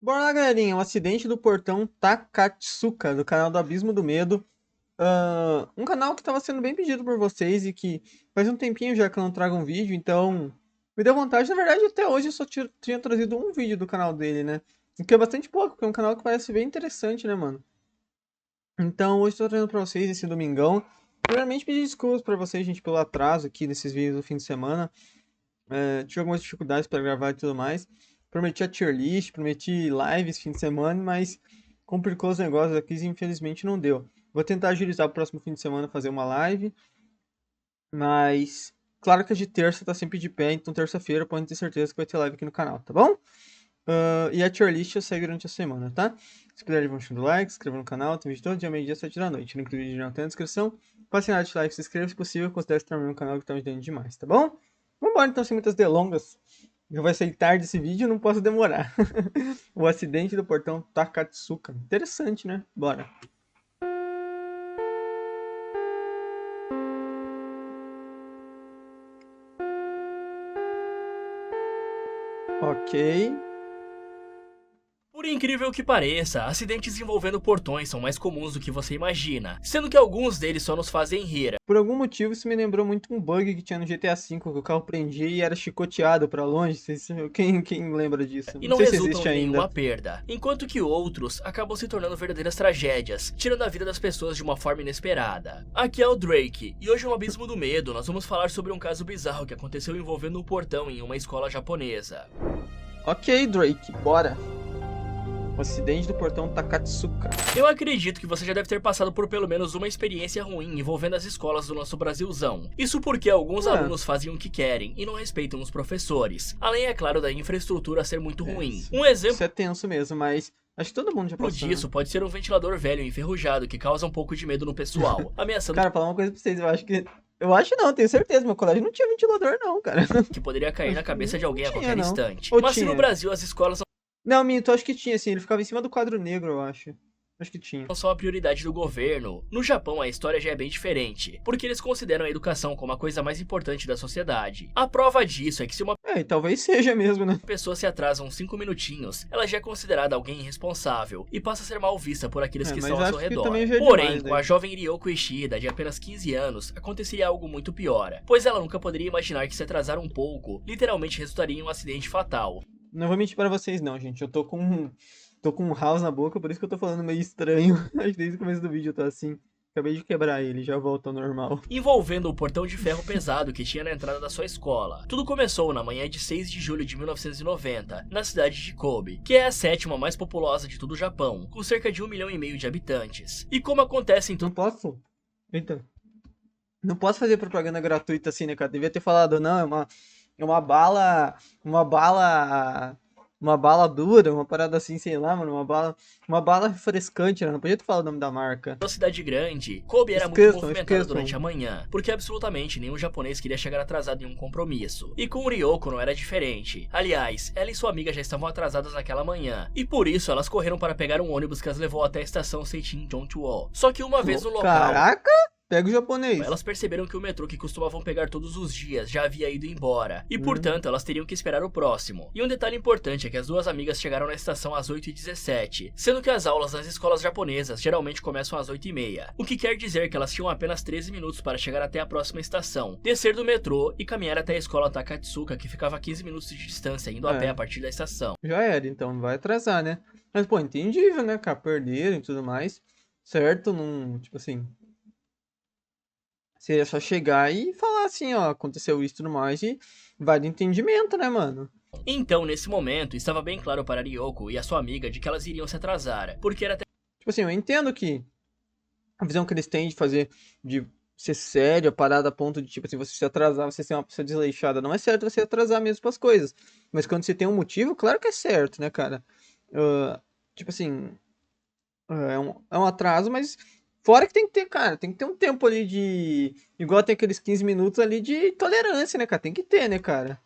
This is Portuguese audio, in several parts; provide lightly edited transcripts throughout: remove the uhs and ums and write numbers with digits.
Bora lá, galerinha. Um acidente do portão Takatsuka, do canal do Abismo do Medo. Um canal que estava sendo bem pedido por vocês e que faz um tempinho já que eu não trago um vídeo, então me deu vontade. Na verdade, até hoje eu só tinha trazido um vídeo do canal dele, né? O que é bastante pouco, porque é um canal que parece bem interessante, né, mano? Então hoje eu tô trazendo pra vocês esse domingão. Primeiramente, pedir desculpas pra vocês, gente, pelo atraso aqui nesses vídeos do fim de semana. Tive algumas dificuldades para gravar e tudo mais. Prometi a tier list, prometi lives fim de semana, mas complicou os negócios aqui e infelizmente não deu. Vou tentar agilizar o próximo fim de semana fazer uma live, mas claro que a de terça tá sempre de pé, então terça-feira pode ter certeza que vai ter live aqui no canal, tá bom? E a tier list eu segue durante a semana, tá? Se puderem, vão deixando like, se inscreva no canal, tem vídeo todo dia, meio-dia, 7 da noite. Link do vídeo não tem na descrição. Passe nada de like, se inscreva se possível, considere se inscrever no canal que tá me ajudando demais, tá bom? Vambora então, sem muitas delongas. Já vai sair tarde esse vídeo, não posso demorar. O acidente do portão Takatsuka. Interessante, né? Bora. Ok. Por incrível que pareça, acidentes envolvendo portões são mais comuns do que você imagina, sendo que alguns deles só nos fazem rir. Por algum motivo isso me lembrou muito um bug que tinha no GTA V, que o carro prendia e era chicoteado pra longe. Quem lembra disso? E Não não sei se resultam existe em ainda. nenhuma perda, enquanto que outros acabam se tornando verdadeiras tragédias, tirando a vida das pessoas de uma forma inesperada. Aqui é o Drake, e hoje no Abismo do Medo nós vamos falar sobre um caso bizarro que aconteceu envolvendo um portão em uma escola japonesa. Ok, Drake, bora. O acidente do portão Takatsuka. Eu acredito que você já deve ter passado por pelo menos uma experiência ruim envolvendo as escolas do nosso Brasilzão. Isso porque alguns alunos fazem o que querem e não respeitam os professores, além, é claro, da infraestrutura ser muito ruim. Um exemplo Isso é tenso mesmo, mas acho que todo mundo já passou, disso né? pode ser um ventilador velho e enferrujado que causa um pouco de medo no pessoal, ameaçando Cara, falar uma coisa pra vocês, eu acho que. Eu acho não, tenho certeza, meu colégio não tinha ventilador, não, cara. que poderia cair na cabeça de Não alguém a tinha, qualquer não. instante. Ou Mas se no tinha? Brasil as escolas Não, minto, acho que tinha, sim. Ele ficava em cima do quadro negro, eu acho. Acho que tinha. não são a prioridade do governo, no Japão a história já é bem diferente, porque eles consideram a educação como a coisa mais importante da sociedade. A prova disso é que se uma E talvez seja mesmo, né? pessoa se atrasa uns 5 minutinhos, ela já é considerada alguém irresponsável e passa a ser mal vista por aqueles que Mas estão ao seu acho que redor. também já é Porém, demais, com né? a jovem Ryoko Ishida, de apenas 15 anos, aconteceria algo muito pior, pois ela nunca poderia imaginar que se atrasar um pouco, literalmente resultaria em um acidente fatal. Não vou mentir pra vocês, não, gente. Eu tô com. Tô com um house na boca, por isso que eu tô falando meio estranho. Acho que desde o começo do vídeo eu tô assim. Acabei de quebrar ele, já volta ao normal. Envolvendo o portão de ferro pesado que tinha na entrada da sua escola. Tudo começou na manhã de 6 de julho de 1990, na cidade de Kobe, que é a sétima mais populosa de todo o Japão, com cerca de 1,5 milhão de habitantes. E como acontece em Não posso? Eita. Não posso fazer propaganda gratuita assim, né, cara? Devia ter falado, não, é uma bala. Uma bala dura, uma parada assim, sei lá, mano. Uma bala refrescante, né? Não podia ter falado o nome da marca. uma cidade grande, Kobe era muito Esqueçam, movimentada esqueçam. durante a manhã, porque absolutamente nenhum japonês queria chegar atrasado em um compromisso. E com Ryoko não era diferente. Aliás, ela e sua amiga já estavam atrasadas naquela manhã, e por isso elas correram para pegar um ônibus que as levou até a estação Seitin Jonchuo. Só que uma vez no local, Caraca! Pega o japonês. elas perceberam que o metrô que costumavam pegar todos os dias já havia ido embora, e portanto elas teriam que esperar o próximo. E um detalhe importante é que as duas amigas chegaram na estação às 8h17, sendo que as aulas nas escolas japonesas geralmente começam às 8h30, o que quer dizer que elas tinham apenas 13 minutos para chegar até a próxima estação, descer do metrô e caminhar até a escola Takatsuka, que ficava a 15 minutos de distância, indo a pé a partir da estação. Já era, então não vai atrasar, né? Mas, pô, entendível, né, cara? Perderam e tudo mais. Certo? Não, tipo assim. Seria só chegar e falar assim, ó, aconteceu isso e tudo mais, e vai do entendimento, né, mano? Então, nesse momento, estava bem claro para Ryoko e a sua amiga de que elas iriam se atrasar, porque era Tipo assim, eu entendo que a visão que eles têm de fazer, de ser sério, a parada a ponto de, tipo assim, você se atrasar, você ser uma pessoa desleixada. Não é certo você atrasar mesmo pras coisas. Mas quando você tem um motivo, claro que é certo, né, cara? Tipo assim, é um atraso, mas fora que tem que ter, cara, tem que ter um tempo ali de. Igual tem aqueles 15 minutos ali de tolerância, né, cara? Tem que ter, né, cara?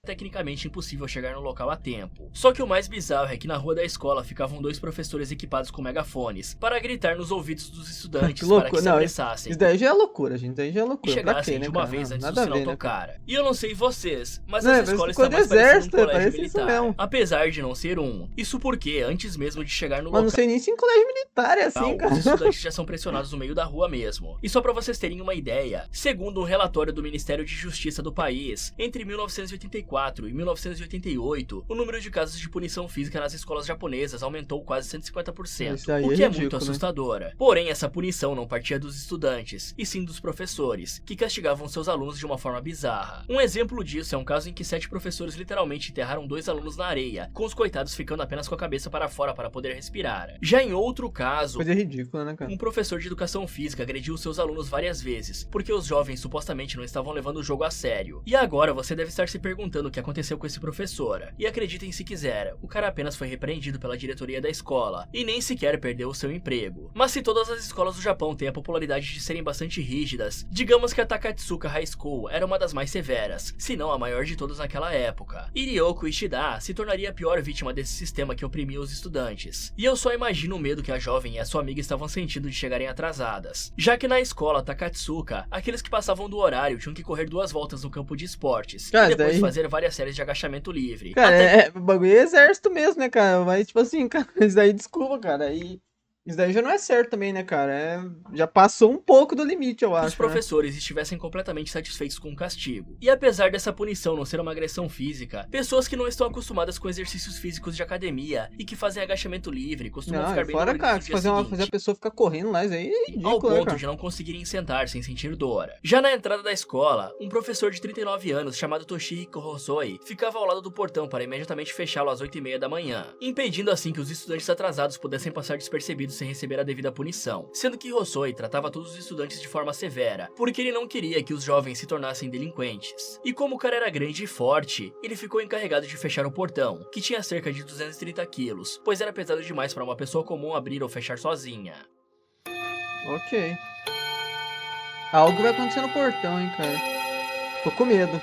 tecnicamente impossível chegar no local a tempo. Só que o mais bizarro é que na rua da escola ficavam 2 professores equipados com megafones para gritar nos ouvidos dos estudantes para que se apressassem. Isso daí já é loucura, gente. Isso daí já é loucura. E chegassem quê, né, de uma cara? vez Não, antes do nada a sinal ver, né, tocar. E eu não sei vocês, mas Não, essa escola está ficou mais do parecendo um exército, colégio parece isso militar. mesmo. Apesar de não ser um. Isso porque, antes mesmo de chegar no Mas não local, sei nem se em colégio militar é assim, cara. os estudantes já são pressionados no meio da rua mesmo. E só pra vocês terem uma ideia, segundo um relatório do Ministério de Justiça do país, entre 1984 e 1988, o número de casos de punição física nas escolas japonesas aumentou quase 150%, Isso aí o é que é ridículo, muito né? assustadora. Porém, essa punição não partia dos estudantes, e sim dos professores, que castigavam seus alunos de uma forma bizarra. Um exemplo disso é um caso em que 7 professores literalmente enterraram 2 alunos na areia, com os coitados ficando apenas com a cabeça para fora para poder respirar. Já em outro caso, Coisa ridícula, né, cara? um professor de educação física agrediu seus alunos várias vezes, porque os jovens supostamente não estavam levando o jogo a sério. E agora você deve estar se perguntando o que aconteceu com esse professor. E acreditem se quiser, o cara apenas foi repreendido pela diretoria da escola, e nem sequer perdeu o seu emprego. Mas se todas as escolas do Japão têm a popularidade de serem bastante rígidas, digamos que a Takatsuka High School era uma das mais severas, se não a maior de todas naquela época. E Ryoko Ishida se tornaria a pior vítima desse sistema que oprimia os estudantes. E eu só imagino o medo que a jovem e a sua amiga estavam sentindo de chegarem atrasadas. Já que na escola Takatsuka, aqueles que passavam do horário tinham que correr 2 voltas no campo de esportes, Cara, e depois daí... fazer várias séries de agachamento livre. Cara, o bagulho é exército mesmo, né, cara? Mas, tipo assim, cara, isso daí, desculpa, cara. Aí, isso daí já não é certo também, né, cara? Já passou um pouco do limite, eu acho. Os professores estivessem completamente satisfeitos com o castigo. E apesar dessa punição não ser uma agressão física, pessoas que não estão acostumadas com exercícios físicos de academia e que fazem agachamento livre costumam ficar bem fora, cara, no dia seguinte, fazer a pessoa ficar correndo lá, isso aí é ridículo, ao né, ponto cara? de não conseguirem sentar sem sentir dor. Já na entrada da escola, um professor de 39 anos chamado Toshihiko Hosoi ficava ao lado do portão para imediatamente fechá-lo às 8h30 da manhã, impedindo assim que os estudantes atrasados pudessem passar despercebidos sem receber a devida punição, sendo que Hosoi tratava todos os estudantes de forma severa, porque ele não queria que os jovens se tornassem delinquentes. E como o cara era grande e forte, ele ficou encarregado de fechar o portão, que tinha cerca de 230 quilos, pois era pesado demais para uma pessoa comum abrir ou fechar sozinha. Ok. Algo vai acontecer no portão, hein, cara. Tô com medo.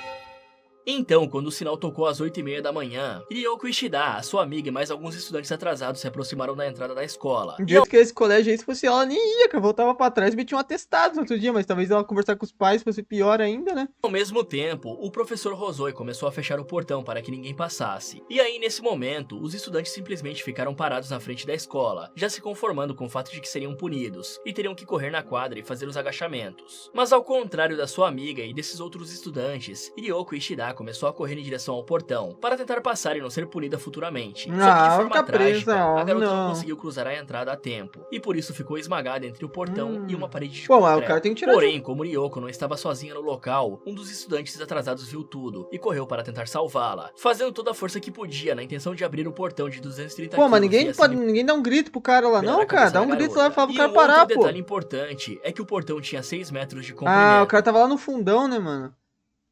Então, quando o sinal tocou às 8h30 da manhã, Ryoko Ishida, a sua amiga e mais alguns estudantes atrasados se aproximaram da entrada da escola. Um jeito que esse colégio aí, se fosse ela, nem ia, cara. Voltava pra trás e metia um atestado no outro dia, mas talvez ela conversar com os pais fosse pior ainda, né? Ao mesmo tempo, o professor Hosoi começou a fechar o portão para que ninguém passasse. E aí, nesse momento, os estudantes simplesmente ficaram parados na frente da escola, já se conformando com o fato de que seriam punidos, e teriam que correr na quadra e fazer os agachamentos. Mas ao contrário da sua amiga e desses outros estudantes, Ryoko Ishida começou a correr em direção ao portão, para tentar passar e não ser punida futuramente. Só que de forma trágica, a garota não conseguiu cruzar a entrada a tempo, e por isso ficou esmagada entre o portão e uma parede de concreto. O cara tem que tirar. Porém, como Ryoko não estava sozinha no local, um dos estudantes atrasados viu tudo e correu para tentar salvá-la, fazendo toda a força que podia na intenção de abrir o portão de 230 quilos. Mas ninguém dá um grito pro cara lá, não, cara. Dá um grito lá e fala pro cara parar, pô. E um detalhe importante é que o portão tinha 6 metros de comprimento. O cara tava lá no fundão, né, mano?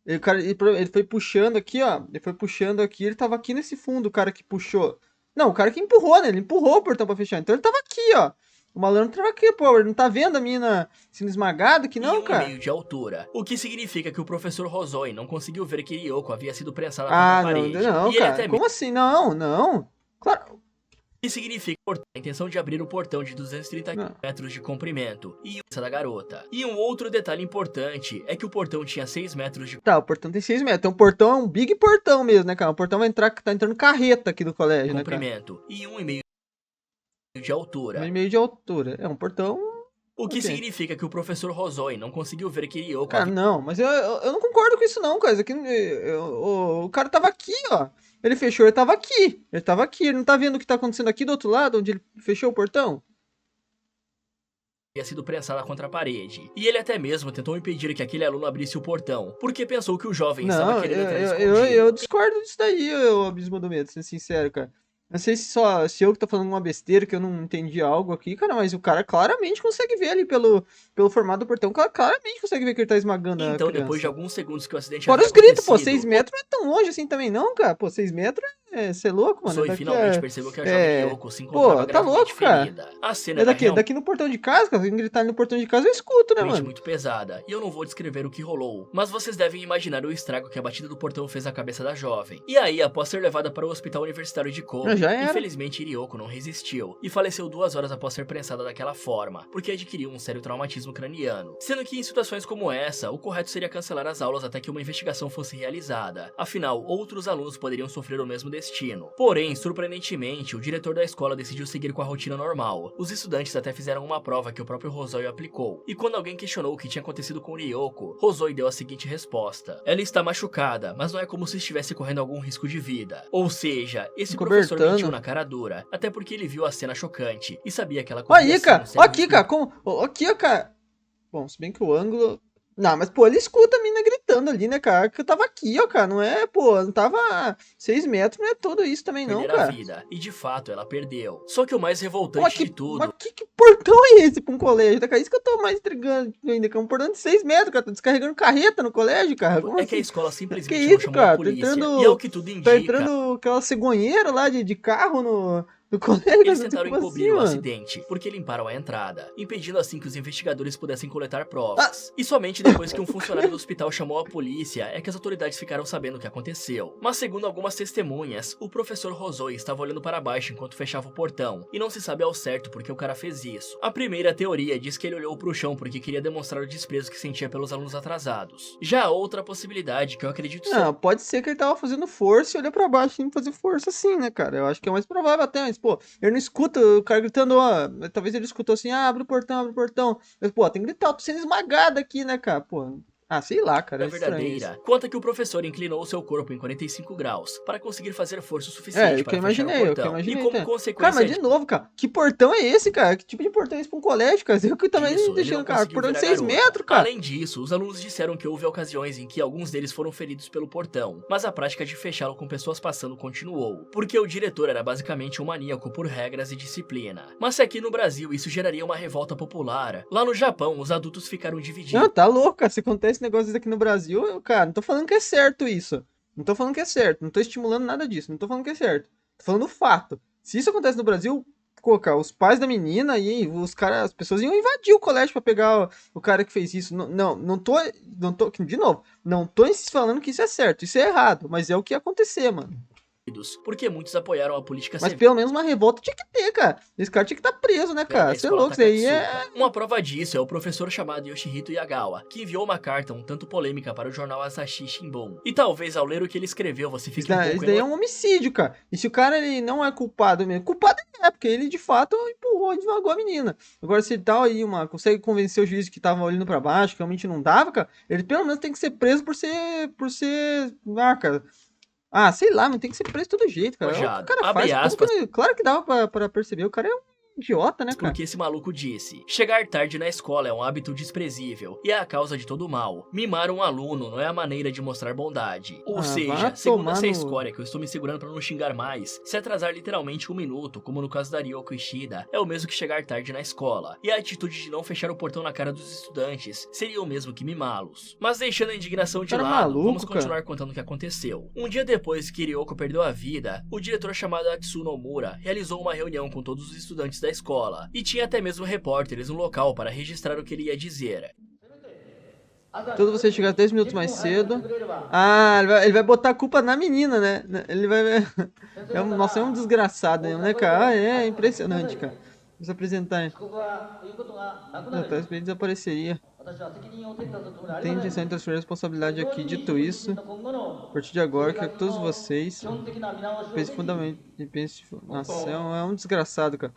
Ele foi puxando aqui, ó. Ele foi puxando aqui, ele tava aqui nesse fundo, o cara que puxou. Não, o cara que empurrou, né? Ele empurrou o portão pra fechar. Então ele tava aqui, ó. O malandro tava aqui, pô. Ele não tá vendo a mina sendo esmagada aqui, não, cara? 1,5 de altura. O que significa que o professor Hosoi não conseguiu ver que Ryoko havia sido prensada contra a parede. Não, cara. Como assim? Não. Claro. Que significa a intenção de abrir o portão de 230 metros de comprimento e essa da garota. E um outro detalhe importante é que o portão tinha 6 metros de... Tá, o portão tem 6 metros. Então o portão é um big portão mesmo, né, cara? O portão vai entrar, tá entrando carreta aqui do colégio, né, cara? Comprimento e 1,5 de altura. 1,5 de altura. É um portão... O que significa que o professor Hosoi não conseguiu ver que Ryoko... Cara, não, mas eu não concordo com isso não, cara. Isso aqui, o cara tava aqui, ó. Ele fechou, ele tava aqui. Ele não tá vendo o que tá acontecendo aqui do outro lado, onde ele fechou o portão? Havia sido prensada contra a parede. E ele até mesmo tentou impedir que aquele aluno abrisse o portão, porque pensou que o jovem estava querendo entrar escondido. Eu discordo disso daí, o Abismo do Medo, sendo sincero, cara. Não sei se eu que tô falando uma besteira, que eu não entendi algo aqui, cara, mas o cara claramente consegue ver ali pelo formato do portão, o cara claramente consegue ver que ele tá esmagando então, a criança. depois de alguns segundos que o acidente fora os gritos, pô, 6 metros não é tão longe assim também não, cara. Pô, 6 metros Você é louco, mano? Zoe finalmente percebeu que a jovem Ryoko se encontrava Pô, tá gravemente louco, cara. ferida. A cena É era daqui no portão de casa, cara. Quem gritar no portão de casa eu escuto, né, realmente mano? muito pesada, e eu não vou descrever o que rolou, mas vocês devem imaginar o estrago que a batida do portão fez na cabeça da jovem. E aí, após ser levada para o hospital universitário de Kobe, Já era. infelizmente Ryoko não resistiu, e faleceu 2 horas após ser prensada daquela forma, porque adquiriu um sério traumatismo craniano. Sendo que em situações como essa, o correto seria cancelar as aulas até que uma investigação fosse realizada, afinal, outros alunos poderiam sofrer o mesmo destino. Porém, surpreendentemente, o diretor da escola decidiu seguir com a rotina normal. Os estudantes até fizeram uma prova que o próprio Hosoe aplicou, e quando alguém questionou o que tinha acontecido com Ryoko, Hosoe deu a seguinte resposta: ela está machucada, mas não é como se estivesse correndo algum risco de vida. Ou seja, esse professor mentiu na cara dura, até porque ele viu a cena chocante e sabia que ela Olha aí, cara, aqui, cara, aqui, cara. Bom, se bem que o ângulo... Não, mas, pô, ele escuta a mina gritando ali, né, cara? Que eu tava aqui, ó, cara, não é, pô, não tava 6 metros, não é tudo isso também não, cara. A vida, e de fato ela perdeu. Só que o mais revoltante de tudo... Mas que portão é esse pra um colégio, tá, cara? Isso que eu tô mais intrigando ainda, que é um portão de 6 metros, cara, tá descarregando carreta no colégio, cara. Como assim? Que a escola simplesmente que não isso, chamou cara? a polícia, Tá entrando, e é o que tudo indica. Tá entrando aquela cegonheira lá de carro no colégio. Eles tentaram encobrir o mano? acidente, porque limparam a entrada, impedindo assim que os investigadores pudessem coletar provas. E somente depois que um funcionário do hospital chamou a polícia, é que as autoridades ficaram sabendo o que aconteceu. Mas segundo algumas testemunhas, o professor Hosoe estava olhando para baixo enquanto fechava o portão, e não se sabe ao certo porque o cara fez isso. A primeira teoria diz que ele olhou pro chão porque queria demonstrar o desprezo que sentia pelos alunos atrasados. Já a outra possibilidade, que eu acredito ser... Não, pode ser que ele tava fazendo força e olhou pra baixo e fazer força assim, né, cara? Eu acho que é mais provável até, mas, pô, ele não escuta o cara gritando, ó, talvez ele escutou assim, abre o portão, abre o portão. Mas, pô, tem que gritar, eu tô sendo esmagado aqui, né, cara? Pô, sei lá, cara, é verdadeira, conta que o professor inclinou seu corpo em 45 graus para conseguir fazer força o suficiente para fechar o portão. E como consequência... Cara, mas de novo, cara, que portão é esse, cara? Que tipo de portão é esse pra um colégio, cara? Eu que também deixando, cara, portão de 6 metros, cara. Além disso, os alunos disseram que houve ocasiões em que alguns deles foram feridos pelo portão, mas a prática de fechá-lo com pessoas passando continuou, porque o diretor era basicamente um maníaco por regras e disciplina. Mas se aqui no Brasil isso geraria uma revolta popular, lá no Japão os adultos ficaram divididos. Não, tá louco, cara, se acontece negócios aqui no Brasil, cara, não tô falando que é certo isso. Não tô falando que é certo, não tô estimulando nada disso, não tô falando que é certo. Tô falando o fato. Se isso acontece no Brasil, pô, cara, os pais da menina e os caras, as pessoas iam invadir o colégio pra pegar o cara que fez isso. Não tô, de novo, não tô falando que isso é certo, isso é errado, mas é o que ia acontecer, mano. Porque muitos apoiaram a política Mas pelo menos uma revolta tinha que ter, cara. Esse cara tinha que estar preso, né, cara? Você é louco, isso aí é... Uma prova disso é o professor chamado Yoshihito Yagawa, que enviou uma carta um tanto polêmica para o jornal Asahi Shimbun. E talvez ao ler o que ele escreveu você fique um pouco... Isso daí é um homicídio, cara. E se o cara ele não é culpado mesmo, culpado é, porque ele de fato empurrou, devagou a menina. Agora se tal aí consegue convencer o juiz que tava olhando pra baixo, que realmente não dava, cara, ele pelo menos tem que ser preso por ser... cara... sei lá, mas tem que ser preso de todo jeito, cara. Já, o cara faz. Claro que dava pra perceber. O cara é um idiota, né, cara? Porque esse maluco disse: chegar tarde na escola é um hábito desprezível e é a causa de todo o mal. Mimar um aluno não é a maneira de mostrar bondade. Ou seja, segundo essa escória que eu estou me segurando pra não xingar mais, se atrasar literalmente 1 minuto, como no caso da Ryoko Ishida, é o mesmo que chegar tarde na escola. E a atitude de não fechar o portão na cara dos estudantes seria o mesmo que mimá-los. Mas deixando a indignação de lado, vamos continuar contando o que aconteceu. Um dia depois que Ryoko perdeu a vida, o diretor chamado Atsuno Omura realizou uma reunião com todos os estudantes da escola, e tinha até mesmo repórteres no local para registrar o que ele ia dizer. Todos vocês chegaram 10 minutos mais cedo. Ele vai botar a culpa na menina, né? Ele vai... Nossa, é um desgraçado mesmo, né, cara? É impressionante, cara. Vamos apresentar. Talvez ele desapareceria. Tem intenção de transferir a responsabilidade aqui. Dito isso, a partir de agora, quero que todos vocês pensem fundamentalmente. Nossa, é um desgraçado, cara.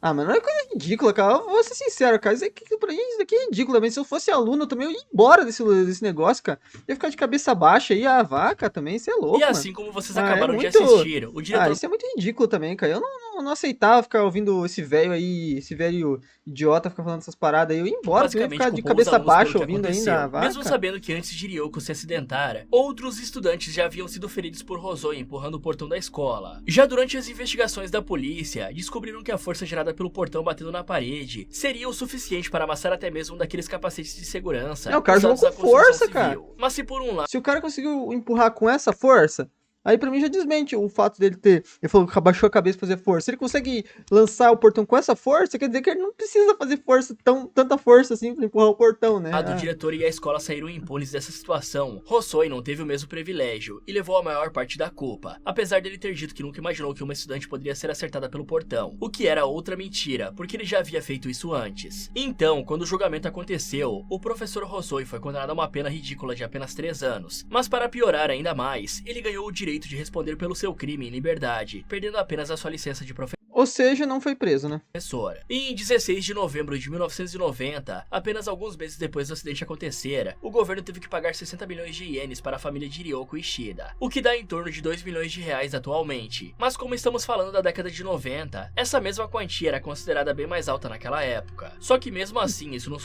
Mas não é coisa ridícula, cara. Eu vou ser sincero, cara. Pra mim, isso daqui é ridículo. Mas se eu fosse aluno, eu também ia embora desse negócio, cara. Eu ia ficar de cabeça baixa aí, vaca também. Isso é louco, E assim, mano, como vocês acabaram de assistir, o diretor... isso é muito ridículo também, cara. Eu não não aceitava ficar ouvindo esse velho aí, esse velho idiota ficar falando essas paradas aí. Eu ia embora, eu ia basicamente ficar de culpou os cabeça alunos pelo baixa que ouvindo aconteceu. ainda a Mesmo vaca. sabendo que antes de Ryoko se acidentar, outros estudantes já haviam sido feridos por Hosoi empurrando o portão da escola. Já durante as investigações da polícia, descobriram que a força gerada pelo portão batendo na parede seria o suficiente para amassar até mesmo um daqueles capacetes de segurança. Não, o cara jogou usados com na construção força, cara. civil. Mas se por um lado Se o cara conseguiu empurrar com essa força, aí pra mim já desmente o fato dele ter. Ele falou que abaixou a cabeça pra fazer força. Se ele consegue lançar o portão com essa força, quer dizer que ele não precisa fazer força, tanta força assim pra empurrar o portão, né? o diretor e a escola saíram impunes dessa situação. Hosoi não teve o mesmo privilégio e levou a maior parte da culpa, apesar dele ter dito que nunca imaginou que uma estudante poderia ser acertada pelo portão, o que era outra mentira, porque ele já havia feito isso antes. Então, quando o julgamento aconteceu, o professor Hosoi foi condenado a uma pena ridícula de apenas 3 anos, mas para piorar ainda mais, ele ganhou o direito de responder pelo seu crime em liberdade, perdendo apenas a sua licença de Ou seja, não foi preso, né? professora. E em 16 de novembro de 1990, apenas alguns meses depois do acidente acontecer, o governo teve que pagar 60 milhões de ienes para a família de Ryoko Ishida, o que dá em torno de 2 milhões de reais atualmente. Mas como estamos falando da década de 90, essa mesma quantia era considerada bem mais alta naquela época. Só que mesmo assim, isso não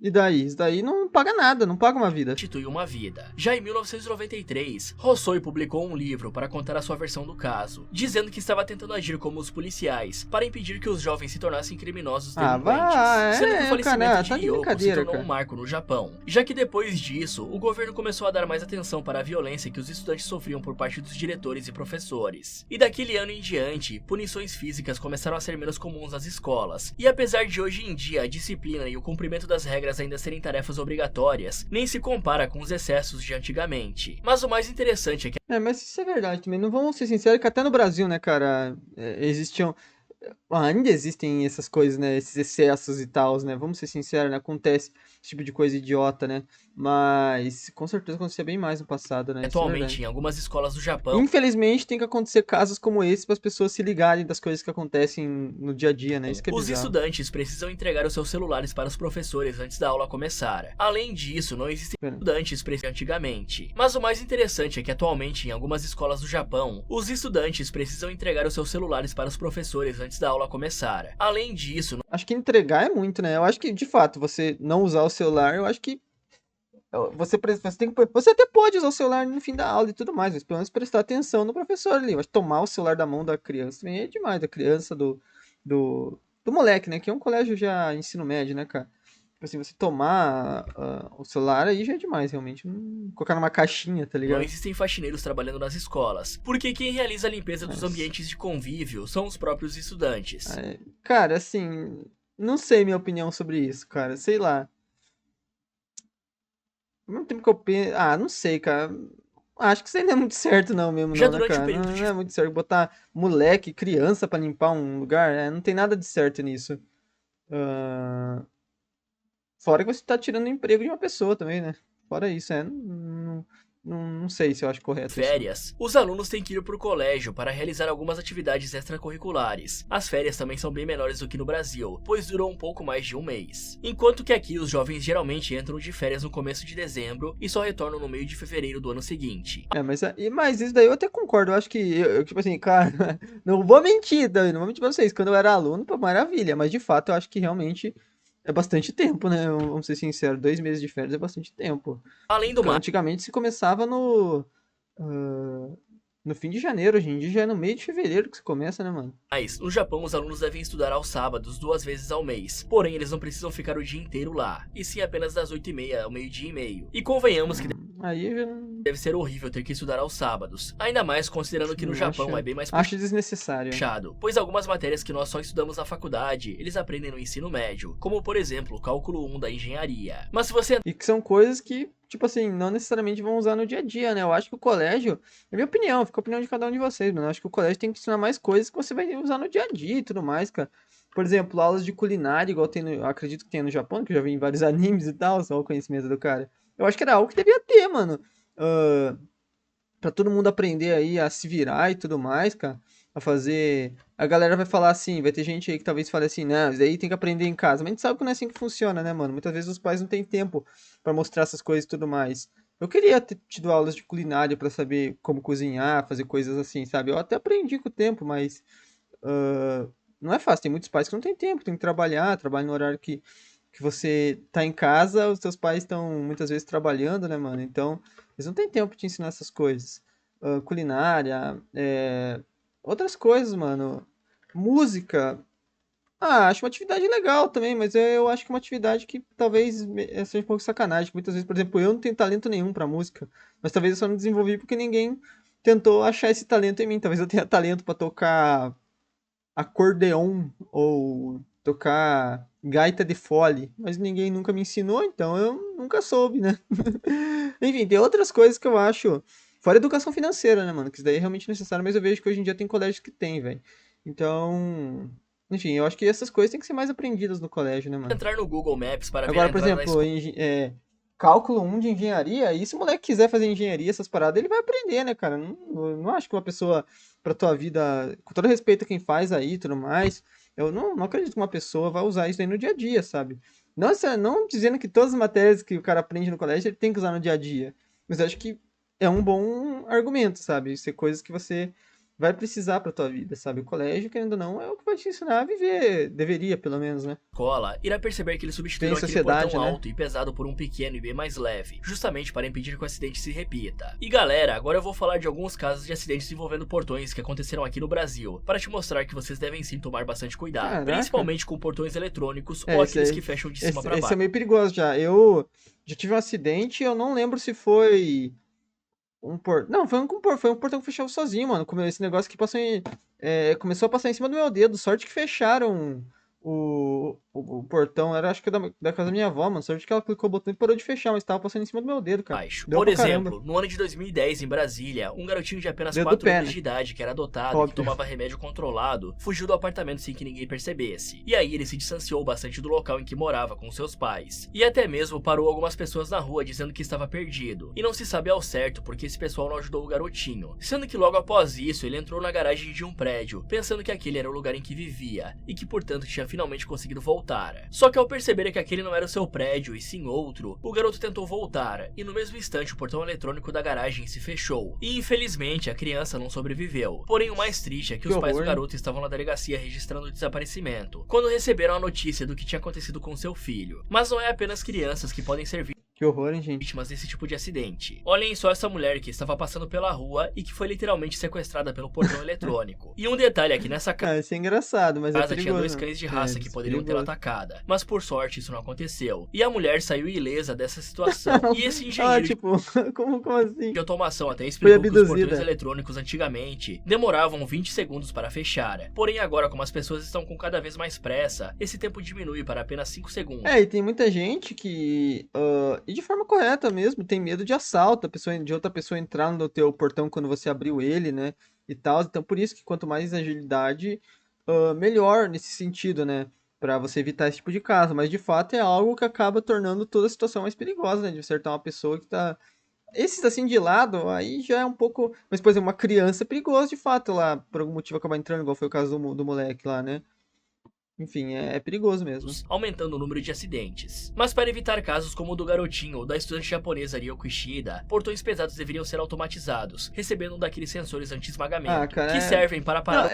E daí? Isso daí não paga nada, não paga uma vida. substitui uma vida. Já em 1993, Hosoi publicou um livro para contar a sua versão do caso, dizendo que estava tentando agir como os policiais para impedir que os jovens se tornassem criminosos delinquentes, sendo que o falecimento cara, de tá de Ryoko se brincadeira, tornou cara. um marco no Japão, já que depois disso, o governo começou a dar mais atenção para a violência que os estudantes sofriam por parte dos diretores e professores. E daquele ano em diante, punições físicas começaram a ser menos comuns nas escolas, e apesar de hoje em dia a disciplina e o cumprimento das regras ainda serem tarefas obrigatórias, nem se compara com os excessos de antigamente. Mas o mais interessante é que Mas isso é verdade também. Não vamos ser sinceros que até no Brasil, né, cara, existiam. Ainda existem essas coisas, né? Esses excessos e tal, né? Vamos ser sinceros, né? Acontece esse tipo de coisa idiota, né? Mas com certeza acontecia bem mais no passado, né? Isso é atualmente verdade. em algumas escolas do Japão, Infelizmente tem que acontecer casos como esse para as pessoas se ligarem das coisas que acontecem no dia a dia, né? Isso que é os bizarro. estudantes precisam entregar os seus celulares para os professores antes da aula começar. Além disso, não existem Pera. estudantes antigamente. Mas o mais interessante é que atualmente em algumas escolas do Japão, os estudantes precisam entregar os seus celulares para os professores antes da aula começar. Além disso, Acho que entregar é muito, né? Eu acho que, de fato, você não usar o celular, eu acho que você tem que, você até pode usar o celular no fim da aula e tudo mais, mas pelo menos prestar atenção no professor ali. Mas tomar o celular da mão da criança também é demais, da criança, do moleque, né? Que é um colégio já ensino médio, né, cara? Tipo assim, você tomar o celular aí já é demais, realmente. Colocar numa caixinha, tá não ligado? existem faxineiros trabalhando nas escolas, porque quem realiza a limpeza dos Mas- ambientes de convívio são os próprios estudantes. Cara, assim, não sei minha opinião sobre isso, cara. Sei lá. Ao mesmo tempo que eu penso. Ah, não sei, cara. Acho que isso aí não é muito certo, não, mesmo, Já não, né, durante o cara? período Não, de não é muito certo. Botar moleque, criança pra limpar um lugar, não tem nada de certo nisso. Ah, fora que você tá tirando o emprego de uma pessoa também, né? Fora isso, não sei se eu acho correto isso. férias, os alunos têm que ir para o colégio para realizar algumas atividades extracurriculares. As férias também são bem menores do que no Brasil, pois duram um pouco mais de um mês. Enquanto que aqui os jovens geralmente entram de férias no começo de dezembro e só retornam no meio de fevereiro do ano seguinte. Mas isso daí eu até concordo. Eu acho que, tipo assim, cara, não vou mentir, não vou mentir pra vocês. Quando eu era aluno, pô, maravilha. Mas de fato, eu acho que realmente é bastante tempo, né? Vamos ser sinceros, 2 meses de férias é bastante tempo. Além do mais, Antigamente se começava ah, no fim de janeiro, hoje em dia já é no meio de fevereiro que se começa, né, mano? no Japão os alunos devem estudar aos sábados 2 vezes ao mês, porém eles não precisam ficar o dia inteiro lá, e sim apenas das 8h30 ao meio-dia e meio. E convenhamos que Aí eu já não deve ser horrível ter que estudar aos sábados, ainda mais considerando que no Japão é bem mais acho desnecessário. puxado, pois algumas matérias que nós só estudamos na faculdade, eles aprendem no ensino médio, como por exemplo, cálculo 1 da engenharia. Mas se você E que são coisas que, tipo assim, não necessariamente vão usar no dia a dia, né? Eu acho que o colégio, é minha opinião, fica a opinião de cada um de vocês, mano. Eu acho que o colégio tem que ensinar mais coisas que você vai usar no dia a dia e tudo mais, cara. Por exemplo, aulas de culinária, igual tem eu acredito que tem no Japão, que eu já vi em vários animes e tal, só o conhecimento do cara. Eu acho que era algo que devia ter, mano. Ah, pra todo mundo aprender aí a se virar e tudo mais, cara. A fazer. A galera vai falar assim, vai ter gente aí que talvez fale assim, não, isso aí tem que aprender em casa. Mas a gente sabe que não é assim que funciona, né, mano? Muitas vezes os pais não têm tempo pra mostrar essas coisas e tudo mais. Eu queria ter tido aulas de culinária pra saber como cozinhar, fazer coisas assim, sabe? Eu até aprendi com o tempo, mas Não é fácil, tem muitos pais que não tem tempo, tem que trabalhar, trabalha no horário que você tá em casa, os seus pais estão muitas vezes trabalhando, né, mano? Então, eles não têm tempo pra te ensinar essas coisas. Culinária, outras coisas, mano. Música. Acho uma atividade legal também, mas eu acho que é uma atividade que talvez seja um pouco sacanagem. Muitas vezes, por exemplo, eu não tenho talento nenhum pra música, mas talvez eu só não desenvolvi porque ninguém tentou achar esse talento em mim. Talvez eu tenha talento pra tocar acordeon ou tocar gaita de fole, mas ninguém nunca me ensinou, então eu nunca soube, né? Enfim, tem outras coisas que eu acho, fora educação financeira, né, mano? Que isso daí é realmente necessário, mas eu vejo que hoje em dia tem colégios que tem, velho. Então, enfim, eu acho que essas coisas têm que ser mais aprendidas no colégio, né, mano? Entrar no Google Maps para ver a Agora, por entrada da exemplo, escola. cálculo 1 de engenharia, e se o moleque quiser fazer engenharia, essas paradas, ele vai aprender, né, cara? Não acho que uma pessoa, pra tua vida, com todo respeito a quem faz aí e tudo mais, eu não acredito que uma pessoa vai usar isso aí no dia a dia, sabe? Não dizendo que todas as matérias que o cara aprende no colégio ele tem que usar no dia a dia, mas eu acho que é um bom argumento, sabe? Ser coisas que você vai precisar pra tua vida, sabe? O colégio, querendo ou não, é o que vai te ensinar a viver, deveria, pelo menos, né? Irá perceber que eles Tem em substituíram aquele sociedade, portão né? alto e pesado por um pequeno e bem mais leve, justamente para impedir que o acidente se repita. E galera, agora eu vou falar de alguns casos de acidentes envolvendo portões que aconteceram aqui no Brasil, para te mostrar que vocês devem sim tomar bastante cuidado, Caraca. principalmente com portões eletrônicos ou aqueles que fecham de cima para Esse baixo. é meio perigoso já. Eu já tive um acidente, eu não lembro se foi um portão. Não, foi um portão que fechou sozinho, mano. Esse negócio que começou a passar em cima do meu dedo. Sorte que fecharam o portão. Era acho que da casa da minha avó, mano. Sorte que ela clicou o botão e parou de fechar, mas tava passando em cima do meu dedo, cara. Deu Por pra caramba. exemplo, no ano de 2010, em Brasília, um garotinho de apenas Dedo do 4 pé, anos né? de idade, que era adotado e Óbvio. que tomava remédio controlado, fugiu do apartamento sem que ninguém percebesse. E aí ele se distanciou bastante do local em que morava com seus pais. E até mesmo parou algumas pessoas na rua dizendo que estava perdido. E não se sabe ao certo porque esse pessoal não ajudou o garotinho. Sendo que logo após isso, ele entrou na garagem de um prédio, pensando que aquele era o lugar em que vivia, e que portanto tinha finalmente conseguido voltar. Só que ao perceber que aquele não era o seu prédio e sim outro, o garoto tentou voltar, e no mesmo instante o portão eletrônico da garagem se fechou. E infelizmente a criança não sobreviveu. Porém o mais triste é que os pais do garoto estavam na delegacia registrando o desaparecimento, quando receberam a notícia do que tinha acontecido com seu filho. Mas não é apenas crianças que podem ser Que horror, hein, gente? vítimas desse tipo de acidente. Olhem só essa mulher que estava passando pela rua e que foi literalmente sequestrada pelo portão eletrônico. E um detalhe aqui nessa Isso é engraçado, mas é casa perigoso. tinha 2 cães de raça que poderiam tê-la atacada, mas por sorte isso não aconteceu. E a mulher saiu ilesa dessa situação. E esse engenheiro tipo, como assim? de automação até explicou que os abduzida. portões eletrônicos antigamente demoravam 20 segundos para fechar. Porém agora, como as pessoas estão com cada vez mais pressa, esse tempo diminui para apenas 5 segundos. E tem muita gente que, e de forma correta mesmo, tem medo de assalto, de outra pessoa entrar no teu portão quando você abriu ele, né, e tal. Então, por isso que quanto mais agilidade, melhor nesse sentido, né, pra você evitar esse tipo de caso. Mas, de fato, é algo que acaba tornando toda a situação mais perigosa, né, de acertar uma pessoa que tá... Esse assim de lado, aí já é um pouco... Mas, por exemplo, uma criança é perigoso, de fato, lá, por algum motivo acabar entrando, igual foi o caso do moleque lá, né. Enfim, é perigoso mesmo. Aumentando o número de acidentes. Mas para evitar casos como o do garotinho ou da estudante japonesa Ryoko Ishida, portões pesados deveriam ser automatizados, recebendo um daqueles sensores anti-esmagamento, que servem para parar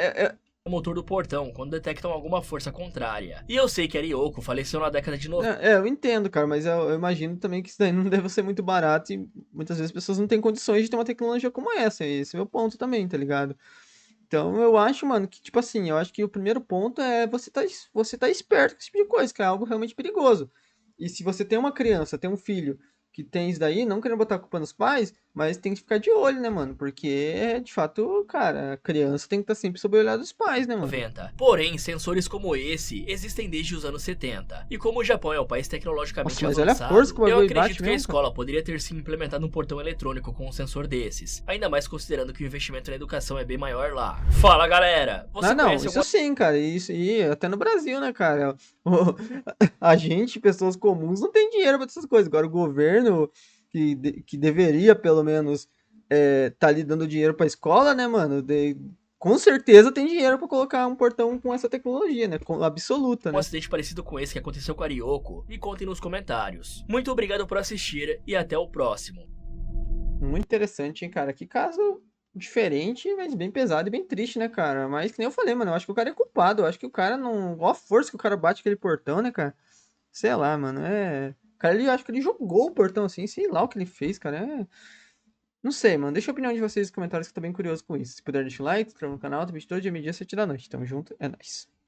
o motor do portão quando detectam alguma força contrária. E eu sei que a Ryoko faleceu na década de 90. Eu entendo, cara, mas eu imagino também que isso daí não deve ser muito barato e muitas vezes as pessoas não têm condições de ter uma tecnologia como essa. Esse é o meu ponto também, tá ligado? Então eu acho, mano, que tipo assim, eu acho que o primeiro ponto é você tá esperto com esse tipo de coisa, que é algo realmente perigoso. E se você tem uma criança, tem um filho que tem isso daí, não querendo botar a culpa nos pais, mas tem que ficar de olho, né, mano? Porque, de fato, cara, a criança tem que estar sempre sob o olhar dos pais, né, mano? Porém, sensores como esse existem desde os anos 70. E como o Japão é um país tecnologicamente Nossa, mas olha a avançado, força que o eu bagulho acredito bate que a mesmo, escola poderia ter sim implementado um portão eletrônico com um sensor desses. Ainda mais considerando que o investimento na educação é bem maior lá. Fala, galera! Você Não, conhece isso sim, cara. Isso, e até no Brasil, né, cara? A gente, pessoas comuns, não tem dinheiro pra essas coisas. Agora o governo, que deveria, pelo menos, tá ali dando dinheiro pra escola, né, mano? Com certeza tem dinheiro pra colocar um portão com essa tecnologia, né? Absoluta, um né? acidente parecido com esse que aconteceu com a Ryoko? Me contem nos comentários. Muito obrigado por assistir e até o próximo. Muito interessante, hein, cara? Que caso diferente, mas bem pesado e bem triste, né, cara? Mas que nem eu falei, mano, eu acho que o cara é culpado. Eu acho que o cara não. Ó a força que o cara bate aquele portão, né, cara? Sei lá, mano. É. O cara, eu acho que ele jogou o portão assim, sei lá o que ele fez, cara. É. Não sei, mano. Deixa a opinião de vocês nos comentários que eu tô bem curioso com isso. Se puder, deixa o like, se inscreva no canal, tem vídeo todo dia, meio-dia, 7 da noite. Tamo junto, é nóis.